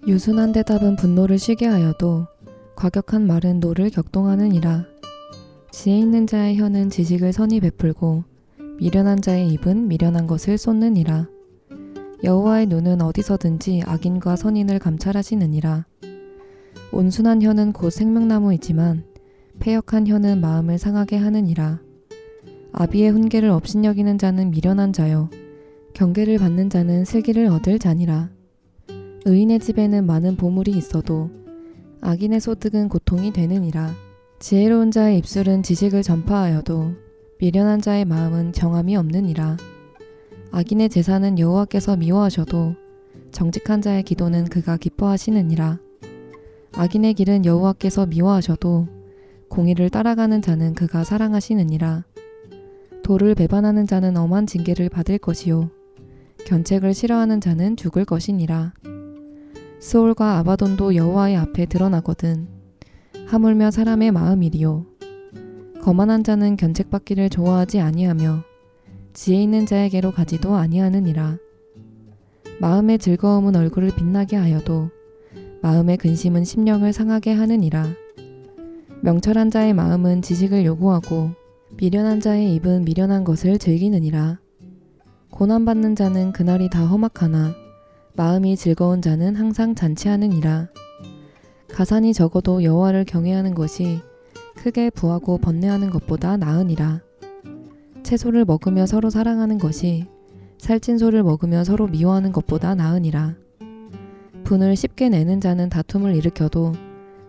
유순한 대답은 분노를 쉬게 하여도 과격한 말은 노를 격동하느니라. 지혜 있는 자의 혀는 지식을 선히 베풀고 미련한 자의 입은 미련한 것을 쏟느니라. 여호와의 눈은 어디서든지 악인과 선인을 감찰하시느니라. 온순한 혀는 곧 생명나무이지만 패역한 혀는 마음을 상하게 하느니라. 아비의 훈계를 업신여기는 자는 미련한 자요 경계를 받는 자는 슬기를 얻을 자니라. 의인의 집에는 많은 보물이 있어도 악인의 소득은 고통이 되느니라. 지혜로운 자의 입술은 지식을 전파하여도 미련한 자의 마음은 정함이 없느니라. 악인의 제사는 여호와께서 미워하셔도 정직한 자의 기도는 그가 기뻐하시느니라. 악인의 길은 여호와께서 미워하셔도 공의를 따라가는 자는 그가 사랑하시느니라. 도를 배반하는 자는 엄한 징계를 받을 것이요 견책을 싫어하는 자는 죽을 것이니라. 스올과 아바돈도 여호와의 앞에 드러나거든 하물며 사람의 마음이리요 거만한 자는 견책받기를 좋아하지 아니하며 지혜 있는 자에게로 가지도 아니하느니라. 마음의 즐거움은 얼굴을 빛나게 하여도 마음의 근심은 심령을 상하게 하느니라. 명철한 자의 마음은 지식을 요구하고 미련한 자의 입은 미련한 것을 즐기느니라. 고난받는 자는 그날이 다 험악하나 마음이 즐거운 자는 항상 잔치하느니라. 가산이 적어도 여호와를 경외하는 것이 크게 부하고 번뇌하는 것보다 나으니라. 채소를 먹으며 서로 사랑하는 것이 살찐 소를 먹으며 서로 미워하는 것보다 나으니라. 분을 쉽게 내는 자는 다툼을 일으켜도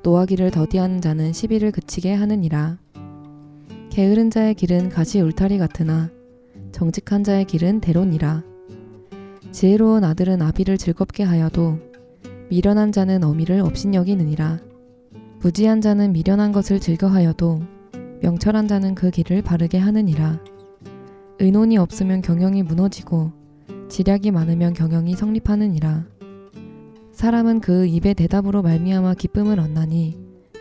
노하기를 더디하는 자는 시비를 그치게 하느니라. 게으른 자의 길은 가시 울타리 같으나 정직한 자의 길은 대로니라. 지혜로운 아들은 아비를 즐겁게 하여도 미련한 자는 어미를 업신여기느니라. 무지한 자는 미련한 것을 즐겨하여도 명철한 자는 그 길을 바르게 하느니라. 의논이 없으면 경영이 무너지고 지략이 많으면 경영이 성립하느니라. 사람은 그 입의 대답으로 말미암아 기쁨을 얻나니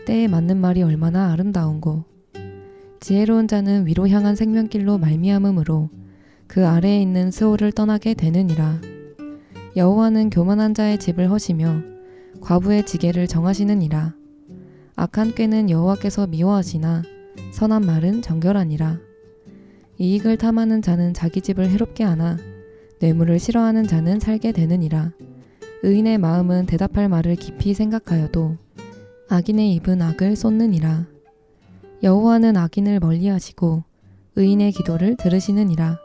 때에 맞는 말이 얼마나 아름다운고. 지혜로운 자는 위로 향한 생명길로 말미암음으로 그 아래에 있는 스올을 떠나게 되느니라. 여호와는 교만한 자의 집을 허시며 과부의 지게를 정하시느니라. 악한 꾀는 여호와께서 미워하시나 선한 말은 정결하니라. 이익을 탐하는 자는 자기 집을 해롭게 하나 뇌물을 싫어하는 자는 살게 되느니라. 의인의 마음은 대답할 말을 깊이 생각하여도 악인의 입은 악을 쏟느니라. 여호와는 악인을 멀리하시고 의인의 기도를 들으시느니라.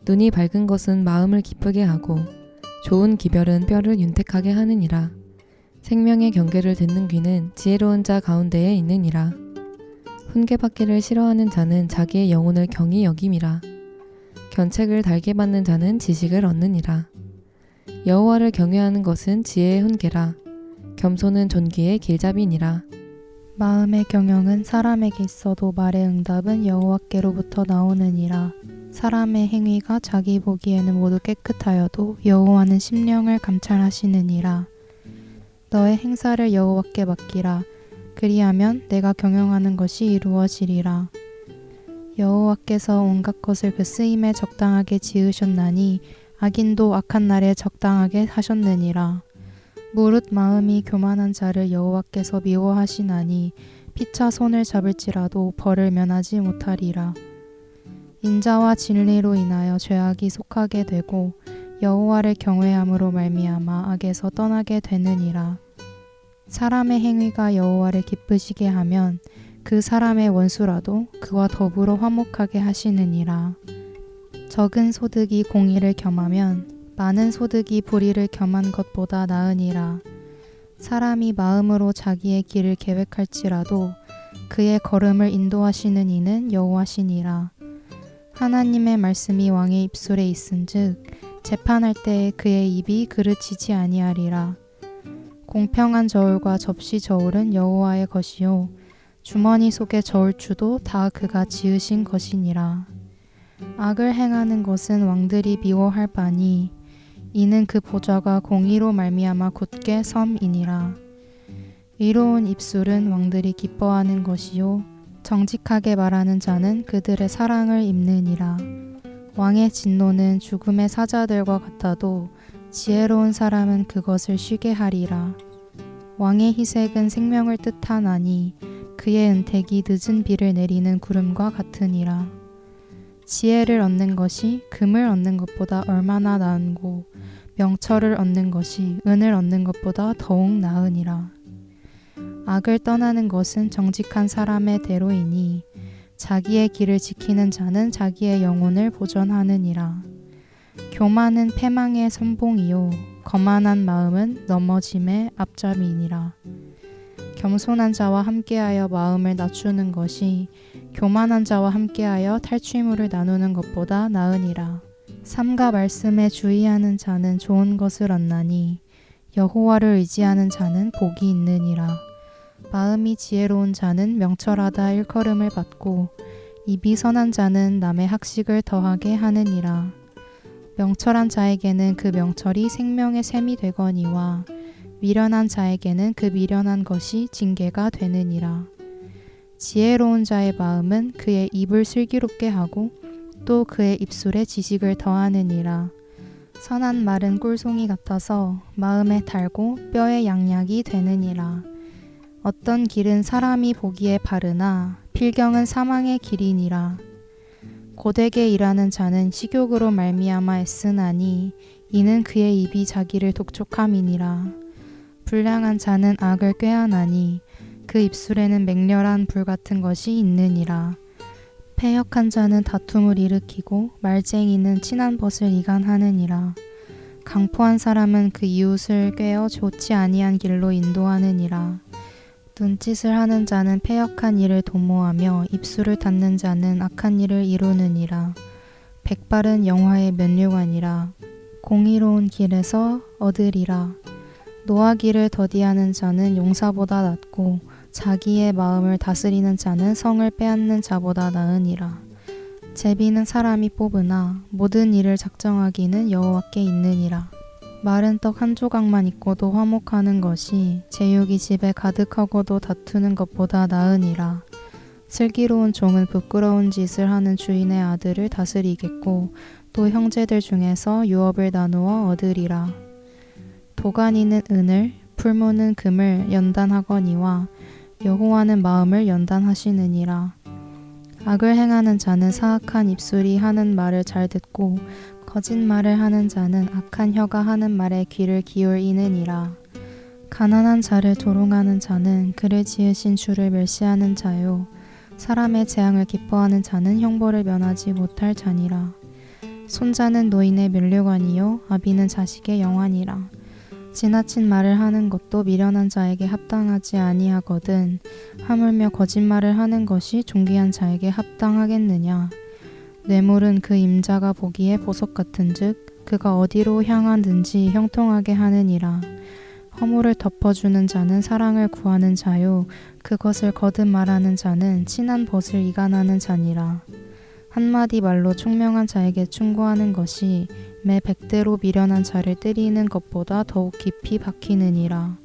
눈이 밝은 것은 마음을 기쁘게 하고 좋은 기별은 뼈를 윤택하게 하느니라. 생명의 경계를 듣는 귀는 지혜로운 자 가운데에 있느니라. 훈계받기를 싫어하는 자는 자기의 영혼을 경히 여김이라. 견책을 달게 받는 자는 지식을 얻느니라. 여호와를 경외하는 것은 지혜의 훈계라. 겸손은 존귀의 길잡이니라. 마음의 경영은 사람에게 있어도 말의 응답은 여호와께로부터 나오느니라. 사람의 행위가 자기 보기에는 모두 깨끗하여도 여호와는 심령을 감찰하시느니라. 너의 행사를 여호와께 맡기라. 그리하면 내가 경영하는 것이 이루어지리라. 여호와께서 온갖 것을 그 쓰임에 적당하게 지으셨나니 악인도 악한 날에 적당하게 하셨느니라. 무릇 마음이 교만한 자를 여호와께서 미워하시나니 피차 손을 잡을지라도 벌을 면하지 못하리라. 인자와 진리로 인하여 죄악이 속하게 되고 여호와를 경외함으로 말미암아 악에서 떠나게 되느니라. 사람의 행위가 여호와를 기쁘시게 하면 그 사람의 원수라도 그와 더불어 화목하게 하시느니라. 적은 소득이 공의를 겸하면 많은 소득이 불의를 겸한 것보다 나으니라. 사람이 마음으로 자기의 길을 계획할지라도 그의 걸음을 인도하시는 이는 여호와시니라. 하나님의 말씀이 왕의 입술에 있은즉 재판할 때에 그의 입이 그르치지 아니하리라. 공평한 저울과 접시 저울은 여호와의 것이요 주머니 속의 저울추도 다 그가 지으신 것이니라. 악을 행하는 것은 왕들이 미워할 바니 이는 그 보좌가 공의로 말미암아 굳게 섬이니라. 의로운 입술은 왕들이 기뻐하는 것이요 정직하게 말하는 자는 그들의 사랑을 입느니라. 왕의 진노는 죽음의 사자들과 같아도 지혜로운 사람은 그것을 쉬게 하리라. 왕의 희색은 생명을 뜻하나니 그의 은택이 늦은 비를 내리는 구름과 같으니라. 지혜를 얻는 것이 금을 얻는 것보다 얼마나 나은고 명철을 얻는 것이 은을 얻는 것보다 더욱 나으니라. 악을 떠나는 것은 정직한 사람의 대로이니 자기의 길을 지키는 자는 자기의 영혼을 보전하느니라. 교만은 패망의 선봉이요 거만한 마음은 넘어짐의 앞잡이니라. 겸손한 자와 함께하여 마음을 낮추는 것이 교만한 자와 함께하여 탈취물을 나누는 것보다 나으니라. 삼가 말씀에 주의하는 자는 좋은 것을 얻나니 여호와를 의지하는 자는 복이 있느니라. 마음이 지혜로운 자는 명철하다 일컬음을 받고 입이 선한 자는 남의 학식을 더하게 하느니라. 명철한 자에게는 그 명철이 생명의 샘이 되거니와 미련한 자에게는 그 미련한 것이 징계가 되느니라. 지혜로운 자의 마음은 그의 입을 슬기롭게 하고 또 그의 입술에 지식을 더하느니라. 선한 말은 꿀송이 같아서 마음에 달고 뼈에 양약이 되느니라. 어떤 길은 사람이 보기에 바르나 필경은 사망의 길이니라. 고되게 일하는 자는 식욕으로 말미암아 애쓰나니 이는 그의 입이 자기를 독촉함이니라. 불량한 자는 악을 꾀하나니 그 입술에는 맹렬한 불 같은 것이 있느니라. 패역한 자는 다툼을 일으키고 말쟁이는 친한 벗을 이간하느니라. 강포한 사람은 그 이웃을 꾀어 좋지 아니한 길로 인도하느니라. 눈짓을 하는 자는 패역한 일을 도모하며 입술을 닫는 자는 악한 일을 이루느니라. 백발은 영화의 면류관이라. 공의로운 길에서 얻으리라. 노하기를 더디하는 자는 용사보다 낫고 자기의 마음을 다스리는 자는 성을 빼앗는 자보다 나으니라. 제비는 사람이 뽑으나 모든 일을 작정하기는 여호와께 있느니라. 마른 떡 한 조각만 있고도 화목하는 것이 제육이 집에 가득하고도 다투는 것보다 나으니라. 슬기로운 종은 부끄러운 짓을 하는 주인의 아들을 다스리겠고 또 형제들 중에서 유업을 나누어 얻으리라. 도가니는 은을 풀무는 금을 연단하거니와 여호와는 마음을 연단하시느니라. 악을 행하는 자는 사악한 입술이 하는 말을 잘 듣고 거짓말을 하는 자는 악한 혀가 하는 말에 귀를 기울이느니라. 가난한 자를 조롱하는 자는 그를 지으신 주를 멸시하는 자요 사람의 재앙을 기뻐하는 자는 형벌을 면하지 못할 자니라. 손자는 노인의 면류관이요 아비는 자식의 영환이라. 지나친 말을 하는 것도 미련한 자에게 합당하지 아니하거든 하물며 거짓말을 하는 것이 존귀한 자에게 합당하겠느냐. 뇌물은 그 임자가 보기에 보석 같은즉 그가 어디로 향하든지 형통하게 하느니라. 허물을 덮어주는 자는 사랑을 구하는 자요 그것을 거듭 말하는 자는 친한 벗을 이간하는 자니라. 한마디 말로 총명한 자에게 충고하는 것이 매 100대로 미련한 자를 때리는 것보다 더욱 깊이 박히느니라.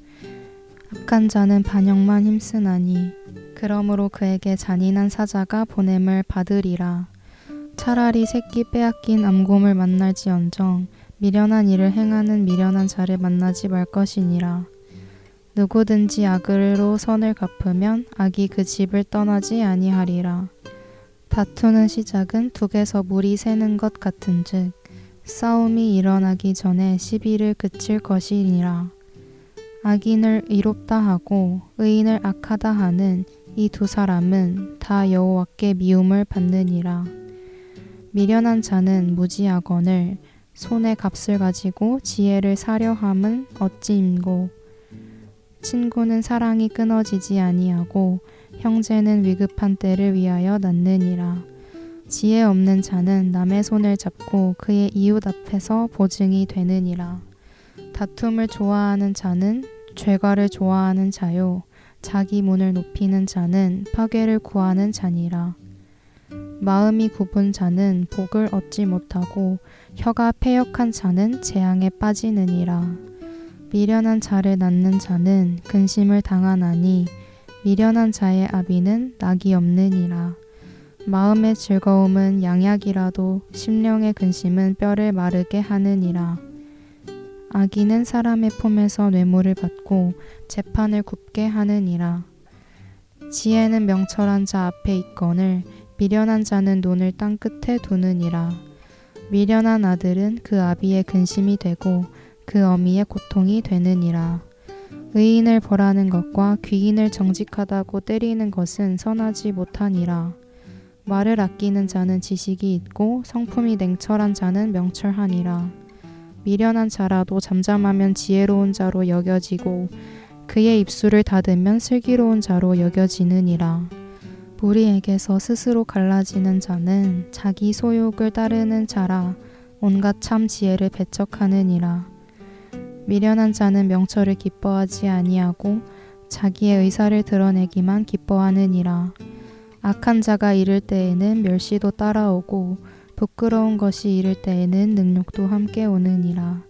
악한 자는 반역만 힘쓰나니 그러므로 그에게 잔인한 사자가 보냄을 받으리라. 차라리 새끼 빼앗긴 암곰을 만날지언정 미련한 일을 행하는 미련한 자를 만나지 말 것이니라. 누구든지 악으로 선을 갚으면 악이 그 집을 떠나지 아니하리라. 다투는 시작은 둑에서 물이 새는 것 같은즉 싸움이 일어나기 전에 시비를 그칠 것이니라. 악인을 의롭다 하고 의인을 악하다 하는 이 두 사람은 다 여호와께 미움을 받느니라. 미련한 자는 무지하거늘 손에 값을 가지고 지혜를 사려 함은 어찌임고. 친구는 사랑이 끊어지지 아니하고 형제는 위급한 때를 위하여 낳느니라. 지혜 없는 자는 남의 손을 잡고 그의 이웃 앞에서 보증이 되느니라. 다툼을 좋아하는 자는 죄과를 좋아하는 자요 자기 문을 높이는 자는 파괴를 구하는 자니라. 마음이 굽은 자는 복을 얻지 못하고 혀가 패역한 자는 재앙에 빠지느니라. 미련한 자를 낳는 자는 근심을 당하나니 미련한 자의 아비는 낙이 없느니라. 마음의 즐거움은 양약이라도 심령의 근심은 뼈를 마르게 하느니라. 악인은 사람의 품에서 뇌물을 받고 재판을 굽게 하느니라. 지혜는 명철한 자 앞에 있거늘 미련한 자는 눈을 땅 끝에 두느니라. 미련한 아들은 그 아비의 근심이 되고 그 어미의 고통이 되느니라. 의인을 벌하는 것과 귀인을 정직하다고 때리는 것은 선하지 못하니라. 말을 아끼는 자는 지식이 있고 성품이 냉철한 자는 명철하니라. 미련한 자라도 잠잠하면 지혜로운 자로 여겨지고 그의 입술을 닫으면 슬기로운 자로 여겨지느니라. 무리에게서 스스로 갈라지는 자는 자기 소욕을 따르는 자라 온갖 참 지혜를 배척하느니라. 미련한 자는 명철을 기뻐하지 아니하고 자기의 의사를 드러내기만 기뻐하느니라. 악한 자가 이를 때에는 멸시도 따라오고 부끄러운 것이 이를 때에는 능욕도 함께 오느니라.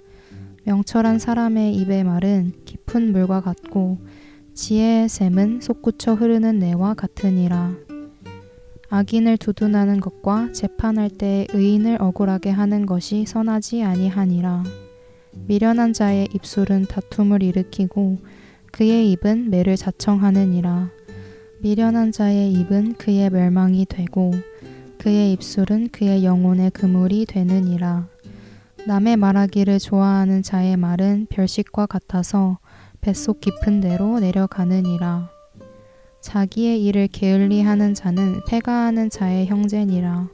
명철한 사람의 입의 말은 깊은 물과 같고 지혜의 샘은 솟구쳐 흐르는 내와 같으니라. 악인을 두둔하는 것과 재판할 때 의인을 억울하게 하는 것이 선하지 아니하니라. 미련한 자의 입술은 다툼을 일으키고 그의 입은 매를 자청하느니라. 미련한 자의 입은 그의 멸망이 되고 그의 입술은 그의 영혼의 그물이 되느니라. 남의 말하기를 좋아하는 자의 말은 별식과 같아서 뱃속 깊은 데로 내려가느니라. 자기의 일을 게을리하는 자는 패가하는 자의 형제니라.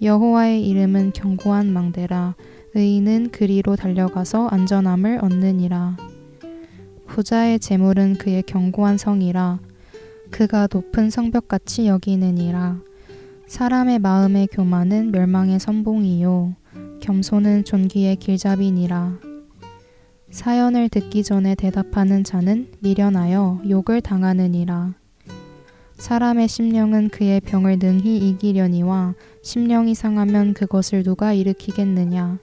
여호와의 이름은 견고한 망대라. 의인은 그리로 달려가서 안전함을 얻느니라. 부자의 재물은 그의 견고한 성이라. 그가 높은 성벽같이 여기느니라. 사람의 마음의 교만은 멸망의 선봉이요 겸손은 존귀의 길잡이니라. 사연을 듣기 전에 대답하는 자는 미련하여 욕을 당하느니라. 사람의 심령은 그의 병을 능히 이기려니와 심령이 상하면 그것을 누가 일으키겠느냐.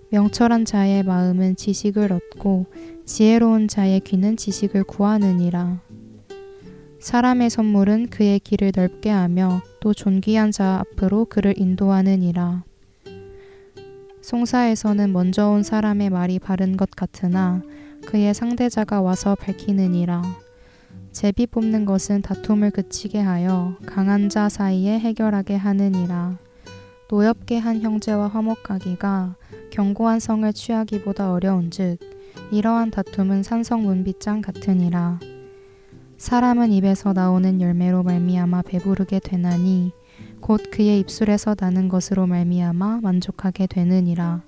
명철한 자의 마음은 지식을 얻고 지혜로운 자의 귀는 지식을 구하느니라. 사람의 선물은 그의 길을 넓게 하며 또 존귀한 자 앞으로 그를 인도하느니라. 송사에서는 먼저 온 사람의 말이 바른 것 같으나 그의 상대자가 와서 밝히느니라. 제비 뽑는 것은 다툼을 그치게 하여 강한 자 사이에 해결하게 하느니라. 노엽게 한 형제와 화목하기가 견고한 성을 취하기보다 어려운즉 이러한 다툼은 산성 문빗장 같으니라. 사람은 입에서 나오는 열매로 말미암아 배부르게 되나니 곧 그의 입술에서 나는 것으로 말미암아 만족하게 되느니라.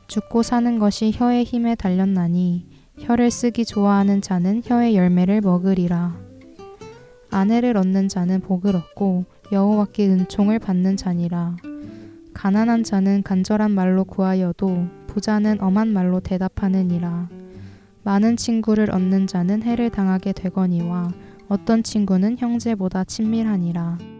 죽고 사는 것이 혀의 힘에 달렸나니 혀를 쓰기 좋아하는 자는 혀의 열매를 먹으리라. 아내를 얻는 자는 복을 얻고 여호와께 은총을 받는 자니라. 가난한 자는 간절한 말로 구하여도 부자는 엄한 말로 대답하느니라. 많은 친구를 얻는 자는 해를 당하게 되거니와 어떤 친구는 형제보다 친밀하니라.